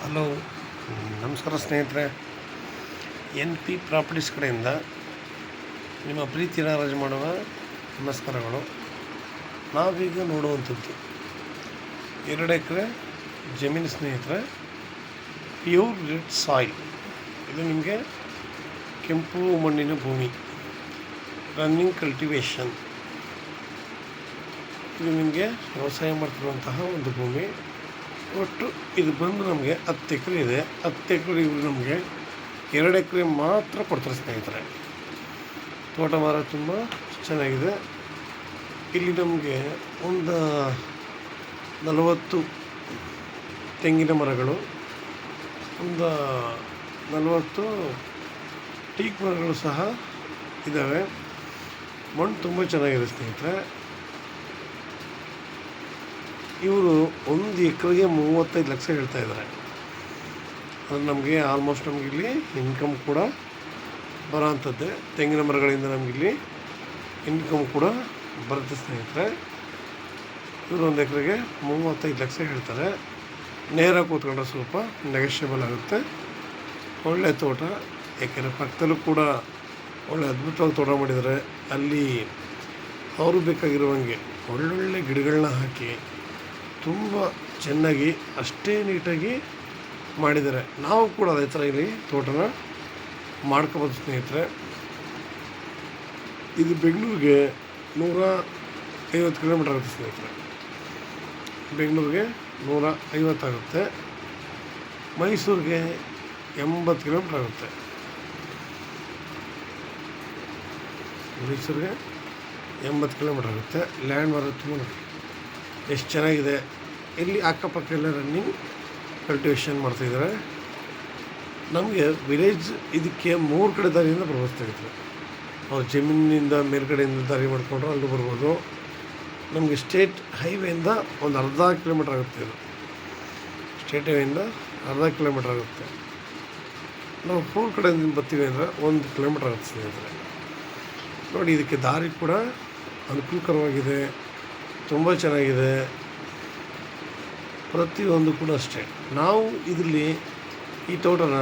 Hello, ನಮಸ್ಕಾರ ಸ್ನೇಹಿತರೆ. N P properties ಕಡೆಯಿಂದ ನಿಮ್ಮ ಪ್ರೀತಿಯ ರಾಜು ಮಾಡುವ ನಮಸ್ಕಾರಗಳು. ನಾವೀಗ ನೋಡುವಂಥದ್ದು 2 ಎಕರೆ ಜಮೀನು ಸ್ನೇಹಿತರೆ, ಪ್ಯೂರ್ ರೆಡ್ ಸಾಯಿಲ್. ಇದು ನಿಮಗೆ ಕೆಂಪು ಮಣ್ಣಿನ ಭೂಮಿ, ರನ್ನಿಂಗ್ ಕಲ್ಟಿವೇಷನ್. ಇದು ನಿಮಗೆ ವ್ಯವಸಾಯ ಮಾಡ್ತಿರುವಂತಹ ಒಂದು ಭೂಮಿ. ಒಟ್ಟು ಇದು ಬಂದು ನಮಗೆ 10 ಎಕರೆ ಇದೆ. 10 ಎಕರೆ ಇವರು ನಮಗೆ 2 ಎಕರೆ ಮಾತ್ರ ಕೊಡ್ತಾರೆ ಸ್ನೇಹಿತರೆ. ತೋಟ ಮರ ತುಂಬ ಚೆನ್ನಾಗಿದೆ. ಇಲ್ಲಿ ನಮಗೆ ಒಂದು 40 ತೆಂಗಿನ ಮರಗಳು, ಒಂದು 40 ಟೀಕ್ ಮರಗಳು ಸಹ ಇದ್ದಾವೆ. ಮಣ್ಣು ತುಂಬ ಚೆನ್ನಾಗಿದೆ ಸ್ನೇಹಿತರೆ. ಇವರು 1 ಎಕರೆಗೆ 35 ಲಕ್ಷ ಹೇಳ್ತಾ ಇದ್ದಾರೆ. ಅದು ನಮಗೆ ಆಲ್ಮೋಸ್ಟ್ ನಮಗಿಲ್ಲಿ ಇನ್ಕಮ್ ಕೂಡ ಬರೋ ಅಂಥದ್ದೇ. ತೆಂಗಿನ ಮರಗಳಿಂದ ನಮಗಿಲ್ಲಿ ಇನ್ಕಮ್ ಕೂಡ ಬರುತ್ತೆ ಸ್ನೇಹಿತರೆ. ಇವರು 1 ಎಕರೆಗೆ 35 ಲಕ್ಷ ಹೇಳ್ತಾರೆ. ನೇರ ಕೂತ್ಕೊಂಡ್ರೆ ಸ್ವಲ್ಪ ನೆಗೋಷಿಯಬಲ್ ಆಗುತ್ತೆ. ಒಳ್ಳೆಯ ತೋಟ, ಯಾಕೆಂದರೆ ಪಕ್ಕದಲ್ಲೂ ಕೂಡ ಒಳ್ಳೆ ಅದ್ಭುತವಾಗಿ ತೋಟ ಮಾಡಿದ್ದಾರೆ. ಅಲ್ಲಿ ಅವರು ಬೇಕಾಗಿರುವಂಗೆ ಒಳ್ಳೊಳ್ಳೆ ಗಿಡಗಳನ್ನ ಹಾಕಿ ತುಂಬ ಚೆನ್ನಾಗಿ ಅಷ್ಟೇ ನೀಟಾಗಿ ಮಾಡಿದ್ದಾರೆ. ನಾವು ಕೂಡ ಅದೇ ಥರ ಇಲ್ಲಿ ತೋಟನ ಮಾಡ್ಕೋಬೋದು ಸ್ನೇಹಿತರೆ. ಇದು ಬೆಂಗಳೂರಿಗೆ 150 ಕಿಲೋಮೀಟರ್ ಆಗುತ್ತೆ ಸ್ನೇಹಿತರೆ. ಬೆಂಗಳೂರಿಗೆ 150 ಆಗುತ್ತೆ. ಮೈಸೂರಿಗೆ 80 ಕಿಲೋಮೀಟರ್ ಆಗುತ್ತೆ. ಮೈಸೂರಿಗೆ 80 ಕಿಲೋಮೀಟರ್ ಆಗುತ್ತೆ. ಲ್ಯಾಂಡ್ ಮಾರೋದು ತುಂಬ ನೋಡಿ ಎಷ್ಟು ಚೆನ್ನಾಗಿದೆ. ಇಲ್ಲಿ ಅಕ್ಕಪಕ್ಕ ಎಲ್ಲ ರನ್ನಿಂಗ್ ಕಲ್ಟಿವೇಷನ್ ಮಾಡ್ತಾಯಿದ್ದಾರೆ. ನಮಗೆ ವಿಲೇಜ್ ಇದಕ್ಕೆ 3 ಕಡೆ ದಾರಿಯಿಂದ ಬರ್ಬೋದು ಸ್ನೇಹಿತರೆ. ಅವ್ರು ಜಮೀನಿನಿಂದ ಮೇಲ್ಗಡೆಯಿಂದ ದಾರಿ ಮಾಡಿಕೊಂಡ್ರೆ ಅಲ್ಲೂ ಬರ್ಬೋದು. ನಮಗೆ ಸ್ಟೇಟ್ ಹೈವೇಯಿಂದ ಒಂದು ಅರ್ಧ ಕಿಲೋಮೀಟ್ರ್ ಆಗುತ್ತೆ. ಇದು ಸ್ಟೇಟ್ ಹೈವೇಯಿಂದ ಅರ್ಧ ಕಿಲೋಮೀಟ್ರ್ ಆಗುತ್ತೆ. ನಾವು 4 ಕಡೆಯಿಂದ ಬರ್ತೀವಿ ಅಂದರೆ 1 ಕಿಲೋಮೀಟ್ರ್ ಆಗುತ್ತೆ ಸ್ನೇಹಿತರೆ. ನೋಡಿ, ಇದಕ್ಕೆ ದಾರಿ ಕೂಡ ಅನುಕೂಲಕರವಾಗಿದೆ, ತುಂಬ ಚೆನ್ನಾಗಿದೆ. ಪ್ರತಿಯೊಂದು ಕೂಡ ಅಷ್ಟೇ. ನಾವು ಇದರಲ್ಲಿ ಈ ತೋಟನ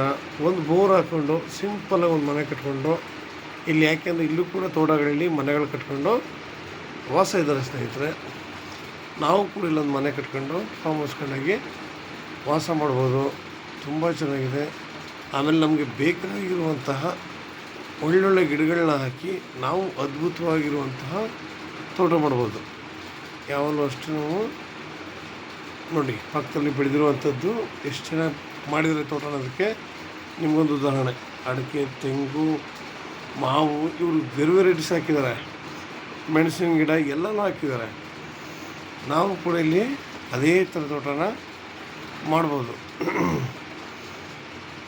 ಒಂದು ಬೋರ್ ಹಾಕ್ಕೊಂಡು ಸಿಂಪಲಾಗಿ ಒಂದು ಮನೆ ಕಟ್ಕೊಂಡು ಇಲ್ಲಿ, ಯಾಕೆಂದರೆ ಇಲ್ಲೂ ಕೂಡ ತೋಟಗಳಲ್ಲಿ ಮನೆಗಳು ಕಟ್ಕೊಂಡು ವಾಸ ಇದ್ದಾರೆ ಸ್ನೇಹಿತರೆ. ನಾವು ಕೂಡ ಇಲ್ಲೊಂದು ಮನೆ ಕಟ್ಕೊಂಡು ಫಾರ್ಮ್ ಹೌಸ್ಗಳಾಗಿ ವಾಸ ಮಾಡ್ಬೋದು. ತುಂಬ ಚೆನ್ನಾಗಿದೆ. ಆಮೇಲೆ ನಮಗೆ ಬೇಕಾಗಿರುವಂತಹ ಒಳ್ಳೊಳ್ಳೆ ಗಿಡಗಳನ್ನ ಹಾಕಿ ನಾವು ಅದ್ಭುತವಾಗಿರುವಂತಹ ತೋಟ ಮಾಡ್ಬೋದು. ಯಾವಾಗಲೂ ಅಷ್ಟು ನಾವು ನೋಡಿ, ಪಕ್ಕದಲ್ಲಿ ಬೆಳೆದಿರುವಂಥದ್ದು ಎಷ್ಟು ಚೆನ್ನಾಗಿ ಮಾಡಿದರೆ ತೋಟ ಅನ್ನೋದಕ್ಕೆ ನಿಮಗೊಂದು ಉದಾಹರಣೆ. ಅಡಿಕೆ, ತೆಂಗು, ಮಾವು, ಇವರು ಬೇರೆ ವೆರೈಟೀಸ್ ಹಾಕಿದ್ದಾರೆ. ಮೆಣಸಿನ ಗಿಡ ಎಲ್ಲನೂ ಹಾಕಿದ್ದಾರೆ. ನಾವು ಕೂಡ ಇಲ್ಲಿ ಅದೇ ಥರ ತೋಟನ ಮಾಡ್ಬೋದು.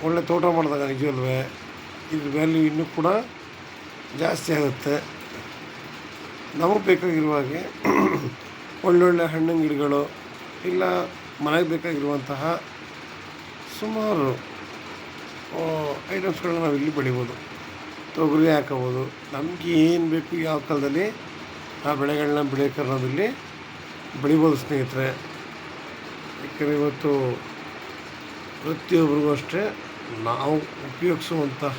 ಒಳ್ಳೆ ತೋಟ ಮಾಡಿದಾಗ ನಿಜವಲ್ವೇ ಇದ್ರ ವ್ಯಾಲ್ಯೂ ಇನ್ನೂ ಕೂಡ ಜಾಸ್ತಿ ಆಗುತ್ತೆ. ನಮಗೆ ಬೇಕಾಗಿರುವ ಹಾಗೆ ಒಳ್ಳೊಳ್ಳೆ ಹಣ್ಣಿನ ಗಿಡಗಳು, ಇಲ್ಲ ಮನೆಗೆ ಬೇಕಾಗಿರುವಂತಹ ಸುಮಾರು ಐಟಮ್ಸ್ಗಳನ್ನ ನಾವು ಇಲ್ಲಿ ಬೆಳಿಬೋದು. ತೊಗರಿ ಹಾಕೋಬೋದು. ನಮಗೆ ಏನು ಬೇಕು, ಯಾವ ಕಾಲದಲ್ಲಿ ಆ ಬೆಳೆಗಳನ್ನ ಬೆಳೆಯೋಕ್ಕನ್ನೋದಲ್ಲಿ ಬೆಳಿಬೋದು ಸ್ನೇಹಿತರೆ. ಯಾಕೆಂದರೆ ಇವತ್ತು ಪ್ರತಿಯೊಬ್ಬರಿಗೂ ಅಷ್ಟೇ ನಾವು ಉಪಯೋಗಿಸುವಂತಹ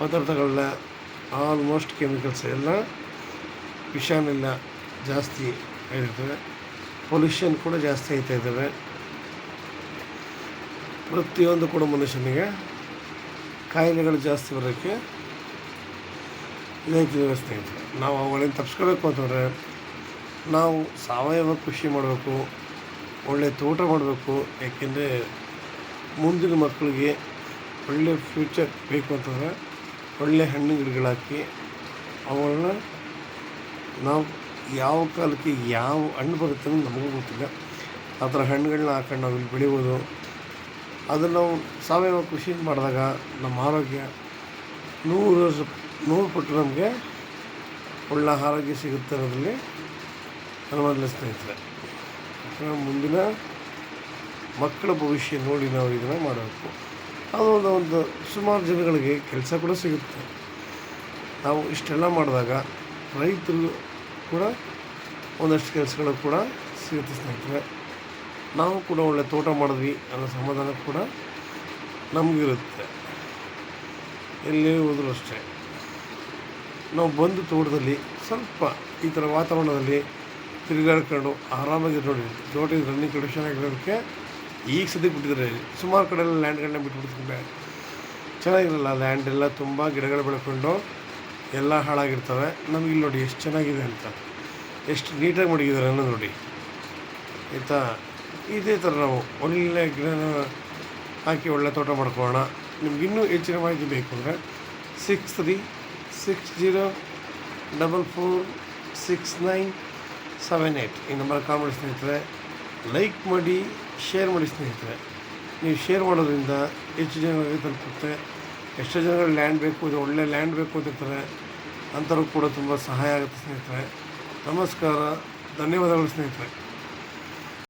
ಪದಾರ್ಥಗಳನ್ನ ಆಲ್ಮೋಸ್ಟ್ ಕೆಮಿಕಲ್ಸ್ ಎಲ್ಲ ವಿಷಾನೆಲ್ಲ ಜಾಸ್ತಿ ಆಗಿರ್ತವೆ. ಪೊಲ್ಯೂಷನ್ ಕೂಡ ಜಾಸ್ತಿ ಆಗ್ತಾ ಇದ್ದಾವೆ. ಪ್ರತಿಯೊಂದು ಕೂಡ ಮನುಷ್ಯನಿಗೆ ಕಾಯಿಲೆಗಳು ಜಾಸ್ತಿ ಬರೋಕ್ಕೆ ಇದಾಗ್ತಿದ್ದಾವೆ ಸ್ನೇಹಿತರೆ. ನಾವು ಅವುಗಳಿಂದ ತಪ್ಪಿಸ್ಕೋಬೇಕು ಅಂತಂದರೆ ನಾವು ಸಾವಯವ ಕೃಷಿ ಮಾಡಬೇಕು, ಒಳ್ಳೆಯ ತೋಟ ಮಾಡಬೇಕು. ಯಾಕೆಂದರೆ ಮುಂದಿನ ಮಕ್ಕಳಿಗೆ ಒಳ್ಳೆಯ ಫ್ಯೂಚರ್ ಬೇಕು ಅಂತಂದರೆ ಒಳ್ಳೆಯ ಹಣ್ಣಿನ ಗಿಡಗಳಾಕಿ ಅವುಗಳನ್ನ ನಾವು ಯಾವ ಕಾಲಕ್ಕೆ ಯಾವ ಹಣ್ಣು ಬರುತ್ತೆ ಅಂತ ನಮಗೂ ಗೊತ್ತಿಲ್ಲ. ಆ ಥರ ಹಣ್ಣುಗಳನ್ನ ಹಾಕೊಂಡು ನಾವು ಇಲ್ಲಿ ಬೆಳಿಬೋದು. ಅದನ್ನು ನಾವು ಸಾವಯವ ಕೃಷಿ ಮಾಡಿದಾಗ ನಮ್ಮ ಆರೋಗ್ಯ 100 ಪಟ್ಟು ನಮಗೆ ಒಳ್ಳೆ ಆರೋಗ್ಯ ಸಿಗುತ್ತೆ ಅನ್ನೋದ್ರಲ್ಲಿ ಅನುಮಾನ ಸ್ನೇಹಿತರೆ. ಮುಂದಿನ ಮಕ್ಕಳ ಭವಿಷ್ಯ ನೋಡಿ ನಾವು ಇದನ್ನು ಮಾಡಬೇಕು. ಅದು ಒಂದು ಸುಮಾರು ಜನಗಳಿಗೆ ಕೆಲಸ ಕೂಡ ಸಿಗುತ್ತೆ. ನಾವು ಇಷ್ಟೆಲ್ಲ ಮಾಡಿದಾಗ ರೈತರು ಕೂಡ ಒಂದಷ್ಟು ಕೆಲಸಗಳು ಕೂಡ ಸಿಗುತ್ತೆ ಸ್ನೇಹಿತರೆ. ನಾವು ಕೂಡ ಒಳ್ಳೆ ತೋಟ ಮಾಡಿದ್ವಿ ಅನ್ನೋ ಸಮಾಧಾನ ಕೂಡ ನಮಗಿರುತ್ತೆ. ಎಲ್ಲೇ ಹೋದರೂ ಅಷ್ಟೇ ನಾವು ಬಂದು ತೋಟದಲ್ಲಿ ಸ್ವಲ್ಪ ಈ ಥರ ವಾತಾವರಣದಲ್ಲಿ ತಿರುಗಾಡ್ಕೊಂಡು ಆರಾಮಾಗಿ ನೋಡಿ ತೋಟ ರನ್ನಿಂಗ್ ಕಂಡೀಷನ್ ಆಗಿರೋದಕ್ಕೆ ಈಗ ಸದ್ಯಕ್ಕೆ ಬಿಟ್ಟಿದ್ದಾರೆ. ಸುಮಾರು ಕಡೆ ಎಲ್ಲ ಲ್ಯಾಂಡ್ಗಳನ್ನ ಬಿಟ್ಬಿಡ್ತಾರೆ, ಚೆನ್ನಾಗಿರಲ್ಲ ಲ್ಯಾಂಡ್ ಎಲ್ಲ ತುಂಬ ಗಿಡಗಳು ಬೆಳ್ಕೊಂಡು ಎಲ್ಲ ಹಾಳಾಗಿರ್ತವೆ. ನಮಗೆ ಇಲ್ಲಿ ನೋಡಿ ಎಷ್ಟು ಚೆನ್ನಾಗಿದೆ ಅಂತ, ಎಷ್ಟು ನೀಟಾಗಿ ಮಡಗಿದ್ದಾರೆ ಅನ್ನೋದು ನೋಡಿ ಆಯಿತಾ. ಇದೇ ಥರ ನಾವು ಒಳ್ಳೆ ಗಿಡನ ಹಾಕಿ ಒಳ್ಳೆ ತೋಟ ಮಾಡ್ಕೊಳ್ಳೋಣ. ನಿಮ್ಗಿನ್ನೂ ಹೆಚ್ಚಿನ ಮಾಹಿತಿ ಬೇಕು ಅಂದರೆ 6360446978 ಈ ನಂಬರ್ ಕಾಲ್ ಮಾಡಿ ಸ್ನೇಹಿತರೆ. ಲೈಕ್ ಮಾಡಿ, ಶೇರ್ ಮಾಡಿ ಸ್ನೇಹಿತರೆ. ನೀವು ಶೇರ್ ಮಾಡೋದ್ರಿಂದ ಹೆಚ್ಚು ಜನಗಳಿಗೆ ತಲುಪುತ್ತೆ. ಎಷ್ಟೋ ಜನಗಳು ಲ್ಯಾಂಡ್ ಬೇಕು, ಇದು ಒಳ್ಳೆ ಲ್ಯಾಂಡ್ ಬೇಕು ಅಂತಿರ್ತಾರೆ, ಅಂಥವ್ರು ಕೂಡ ತುಂಬ ಸಹಾಯ ಆಗುತ್ತೆ ಸ್ನೇಹಿತರೆ. ನಮಸ್ಕಾರ, ಧನ್ಯವಾದಗಳು ಸ್ನೇಹಿತರೆ.